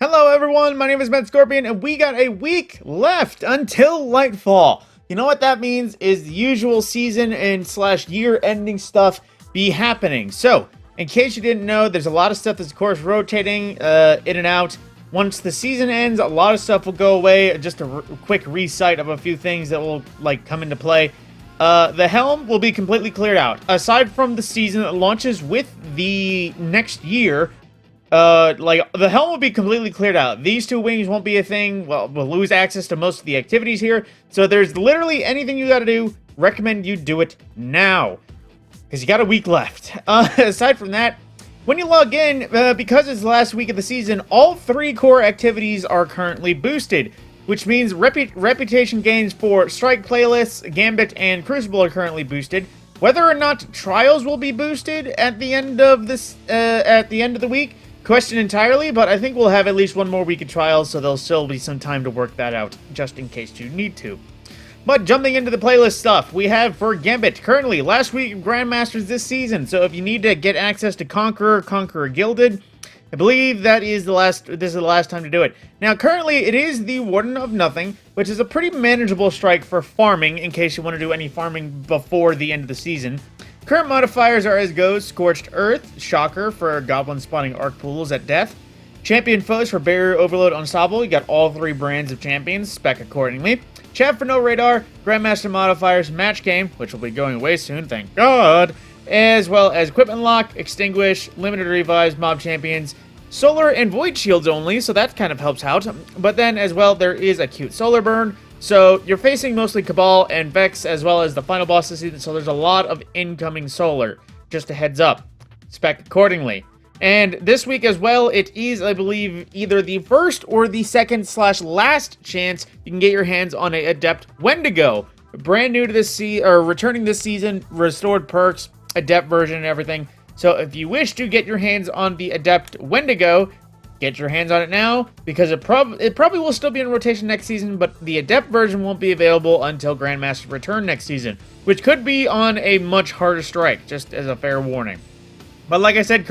Hello everyone, my name is Matt Scorpion, and we got a week left until Lightfall. You know what that means is the usual season and slash year ending stuff be happening. So, in case you didn't know, there's a lot of stuff that's of course rotating in and out. Once the season ends, a lot of stuff will go away. Just a quick recite of a few things that will come into play. The helm will be completely cleared out. Aside from the season that launches with the next year, the helm will be completely cleared out. These two wings won't be a thing. Well, we'll lose access to most of the activities here. So there's literally anything you gotta do. Recommend you do it now, because you got a week left. Aside from that, when you log in, because it's the last week of the season, all 3 core activities are currently boosted, which means reputation gains for Strike playlists, Gambit, and Crucible are currently boosted. Whether or not Trials will be boosted at the end of this, at the end of the week, question entirely, but I think we'll have at least one more week of Trials, so there'll still be some time to work that out, just in case you need to. But jumping into the playlist stuff, we have for Gambit, currently, last week of Grandmasters this season, so if you need to get access to Conqueror Gilded, I believe this is the last time to do it. Now, currently, it is the Warden of Nothing, which is a pretty manageable strike for farming, in case you want to do any farming before the end of the season. Current modifiers are as goes: Scorched Earth, Shocker for Goblin spawning Arc Pools at death, Champion Foes for Barrier Overload Unstoppable. You got all 3 brands of champions, spec accordingly. Chat for no radar, Grandmaster modifiers, Match Game, which will be going away soon, thank God, as well as Equipment Lock, Extinguish, Limited Revives, Mob Champions, Solar and Void Shields only, so that kind of helps out. But then as well, there is Acute Solar Burn, so you're facing mostly Cabal and Vex as well as the final boss this season, so there's a lot of incoming Solar. Just a heads up. Spec accordingly. And this week as well, it is, I believe, either the first or the second / last chance you can get your hands on a Adept Wendigo. Brand new to this returning this season, restored perks, Adept version and everything. So if you wish to get your hands on the Adept Wendigo, get your hands on it now, because it probably will still be in rotation next season, but the Adept version won't be available until Grandmaster Return next season, which could be on a much harder strike, just as a fair warning. But like I said,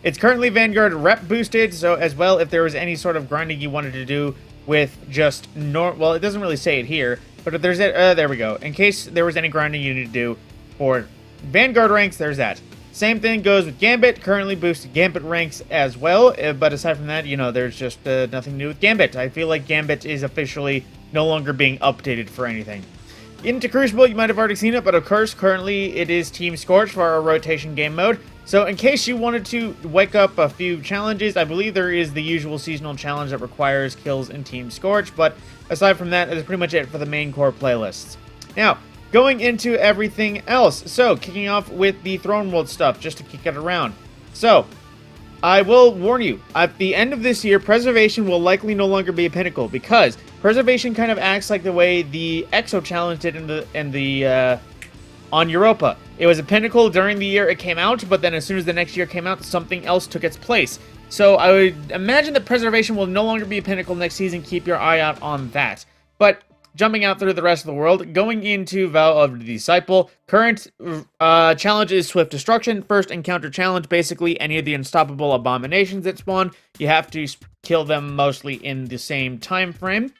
it's currently Vanguard rep boosted, so as well, if there was any sort of grinding you wanted to do with just well, it doesn't really say it here, but if there's there we go. In case there was any grinding you need to do for Vanguard ranks, there's that. Same thing goes with Gambit, currently boosted Gambit ranks as well, but aside from that, there's just nothing new with Gambit. I feel like Gambit is officially no longer being updated for anything. Into Crucible, you might have already seen it, but of course, currently it is Team Scorch for our rotation game mode. So in case you wanted to wake up a few challenges, I believe there is the usual seasonal challenge that requires kills in Team Scorch, but aside from that, that's pretty much it for the main core playlists. Now, going into everything else. So, kicking off with the Throne World stuff, just to kick it around. So, I will warn you, at the end of this year, Preservation will likely no longer be a pinnacle, because Preservation kind of acts like the way the Exo Challenge did on Europa. It was a pinnacle during the year it came out, but then as soon as the next year came out, something else took its place. So I would imagine that Preservation will no longer be a pinnacle next season. Keep your eye out on that. But jumping out through the rest of the world, going into Vow of the Disciple, current challenge is Swift Destruction. First encounter challenge, basically any of the unstoppable abominations that spawn, you have to kill them mostly in the same time frame.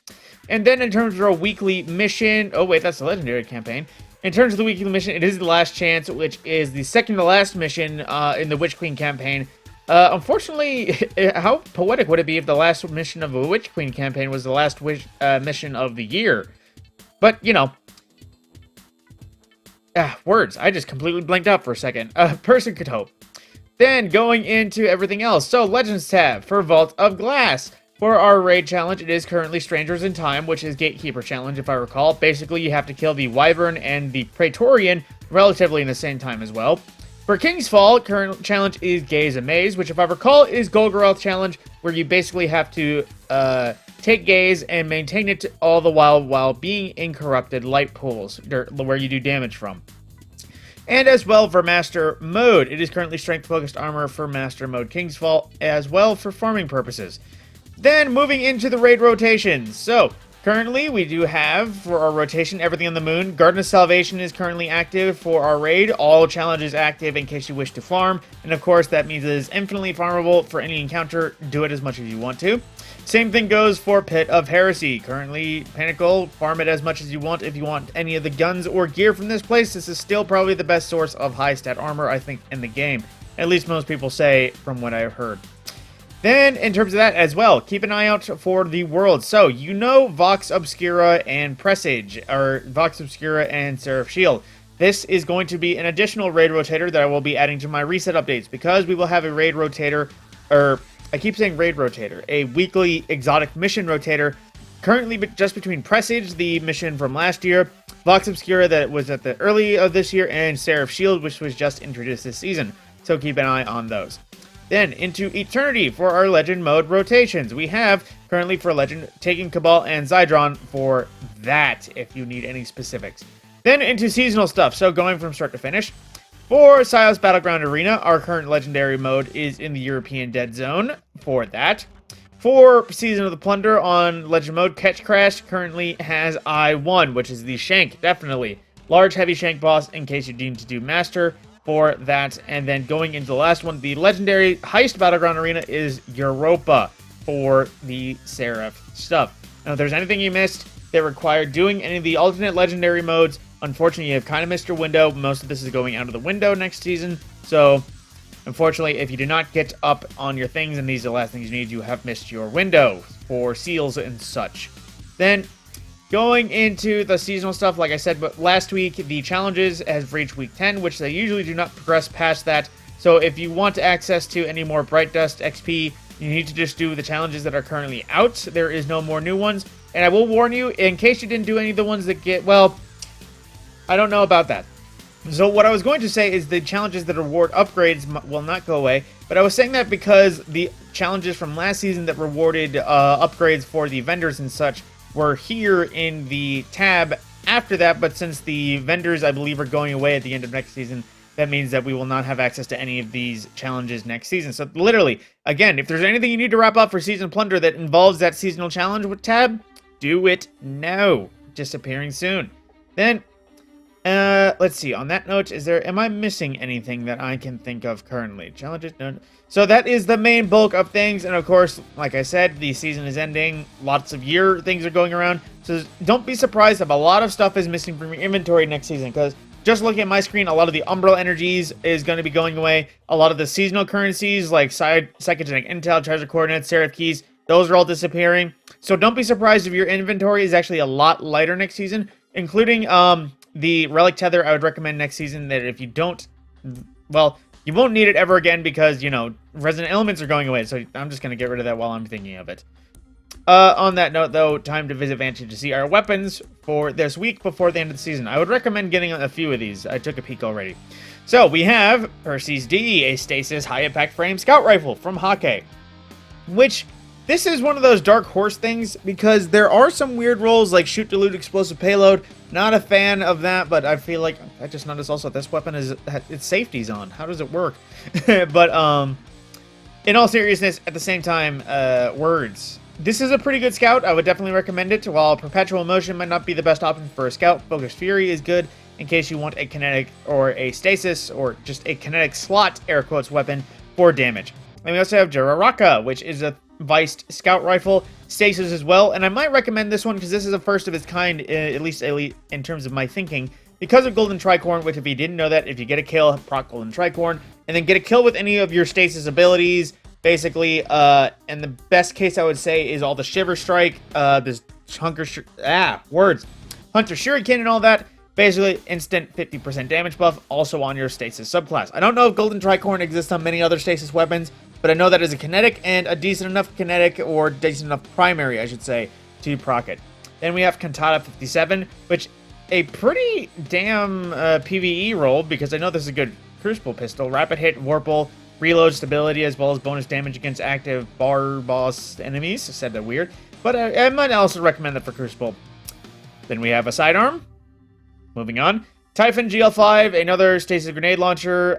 And then in terms of a weekly mission, oh wait, that's the legendary campaign. In terms of the weekly mission, it is the Last Chance, which is the second to last mission in the Witch Queen campaign. Unfortunately, how poetic would it be if the last mission of a Witch Queen campaign was the last mission of the year? But, words. I just completely blanked out for a second. Person could hope. Then, going into everything else. So, Legends tab for Vault of Glass. For our raid challenge, it is currently Strangers in Time, which is Gatekeeper challenge, if I recall. Basically, you have to kill the Wyvern and the Praetorian relatively in the same time as well. For King's Fall, current challenge is Gaze Amaze, which if I recall is Golgoroth challenge, where you basically have to take Gaze and maintain it all the while being in corrupted light pools, where you do damage from. And as well for Master Mode, it is currently Strength Focused Armor for Master Mode King's Fall, as well for farming purposes. Then moving into the raid rotations. So, currently we do have, for our rotation, Everything on the Moon. Garden of Salvation is currently active for our raid. All challenges active in case you wish to farm. And of course, that means it is infinitely farmable for any encounter. Do it as much as you want to. Same thing goes for Pit of Heresy. Currently, Pinnacle, farm it as much as you want if you want any of the guns or gear from this place. This is still probably the best source of high stat armor, I think, in the game. At least most people say, from what I've heard. Then, in terms of that as well, keep an eye out for the world. So, you know Vox Obscura and Presage, or Vox Obscura and Seraph Shield. This is going to be an additional raid rotator that I will be adding to my reset updates, because we will have a raid rotator, or I keep saying raid rotator, a weekly exotic mission rotator, currently just between Presage, the mission from last year, Vox Obscura that was at the early of this year, and Seraph Shield, which was just introduced this season. So keep an eye on those. Then, into Eternity for our Legend mode rotations. We have, currently for Legend, taking Cabal and Zydron for that, if you need any specifics. Then, into seasonal stuff, so going from start to finish. For Silas Battleground Arena, our current Legendary mode is in the European Dead Zone for that. For Season of the Plunder on Legend mode, Catch Crash currently has I1, which is the Shank, definitely. Large, heavy Shank boss, in case you deem to do Master. For that, and then going into the last one, the Legendary Heist Battleground Arena is Europa for the Seraph stuff. Now, if there's anything you missed that required doing any of the alternate Legendary modes, unfortunately, you have kind of missed your window. Most of this is going out of the window next season, so unfortunately, if you do not get up on your things and these are the last things you need, you have missed your window for seals and such. Then, going into the seasonal stuff, like I said, but last week, the challenges have reached week 10, which they usually do not progress past that. So if you want access to any more Bright Dust XP, you need to just do the challenges that are currently out. There is no more new ones. And I will warn you, in case you didn't do any of the ones that get, well, I don't know about that. So what I was going to say is the challenges that reward upgrades will not go away. But I was saying that because the challenges from last season that rewarded upgrades for the vendors and such were here in the tab after that, but since the vendors, I believe, are going away at the end of next season, that means that we will not have access to any of these challenges next season. So literally, again, if there's anything you need to wrap up for Season Plunder that involves that seasonal challenge with tab, do it now. Disappearing soon. Then, let's see, on that note, am I missing anything that I can think of currently? Challenges? No. So that is the main bulk of things, and of course, like I said, the season is ending, lots of year things are going around, so don't be surprised if a lot of stuff is missing from your inventory next season, because just looking at my screen, a lot of the Umbral energies is going to be going away, a lot of the seasonal currencies, like Psychogenic Intel, Treasure Coordinates, Seraph Keys, those are all disappearing, so don't be surprised if your inventory is actually a lot lighter next season, including, the Relic Tether. I would recommend next season that if you don't, well, you won't need it ever again because, you know, Resonant Elements are going away, so I'm just going to get rid of that while I'm thinking of it. On that note, though, time to visit Vantage to see our weapons for this week before the end of the season. I would recommend getting a few of these. I took a peek already. So, we have Percy's D, a Stasis High-Impact Frame Scout Rifle from Hake, which this is one of those dark horse things because there are some weird rolls like Shoot, Dilute, Explosive Payload. Not a fan of that, but I feel like I just noticed also this weapon is its safety's on. How does it work? But in all seriousness, at the same time, words. This is a pretty good scout. I would definitely recommend it. While Perpetual Motion might not be the best option for a scout, Focused Fury is good in case you want a kinetic or a stasis or just a kinetic slot air quotes weapon for damage. And we also have Jararaka, which is a Viced Scout Rifle, Stasis as well, and I might recommend this one because this is a first of its kind, at least in terms of my thinking, because of Golden Tricorn, which if you didn't know that, if you get a kill, proc Golden Tricorn, and then get a kill with any of your Stasis abilities, basically, and the best case I would say is all the Shiver Strike, this Hunter Shuriken and all that, basically instant 50% damage buff, also on your Stasis subclass. I don't know if Golden Tricorn exists on many other Stasis weapons, but I know that is a kinetic and a decent enough kinetic, or decent enough primary, I should say, to proc it. Then we have Cantata 57, which a pretty damn PvE roll, because I know this is a good Crucible pistol. Rapid hit, Warple, reload stability, as well as bonus damage against active bar boss enemies. I said that weird, but I might also recommend that for Crucible. Then we have a sidearm. Moving on. Typhon GL5, another stasis grenade launcher,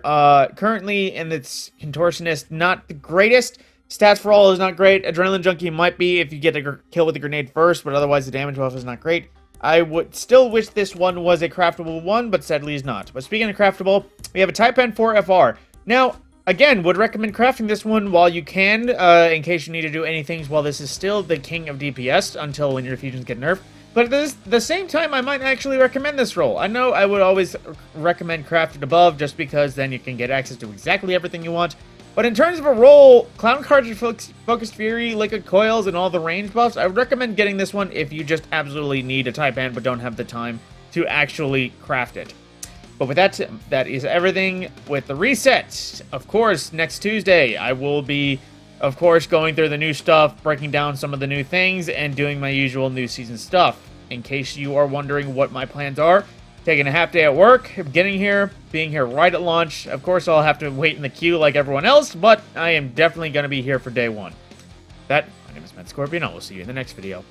currently in its contortionist, not the greatest. Stats for all is not great. Adrenaline Junkie might be if you get a kill with the grenade first, but otherwise the damage buff is not great. I would still wish this one was a craftable one, but sadly is not. But speaking of craftable, we have a Type N4 FR. Now, Again, would recommend crafting this one while you can, in case you need to do any things while this is still the king of DPS until when your fusions get nerfed. But at the same time, I might actually recommend this role. I know I would always recommend crafted above just because then you can get access to exactly everything you want. But in terms of a role, Clown Cartridge, Focused Fury, Liquid Coils, and all the range buffs, I would recommend getting this one if you just absolutely need a type band but don't have the time to actually craft it. But with that, that is everything with the reset. Of course, next Tuesday, I will be, of course, going through the new stuff, breaking down some of the new things, and doing my usual new season stuff. In case you are wondering what my plans are, taking a half day at work, getting here, being here right at launch. Of course, I'll have to wait in the queue like everyone else, but I am definitely going to be here for day one. My name is Matt Scorpion. I will see you in the next video.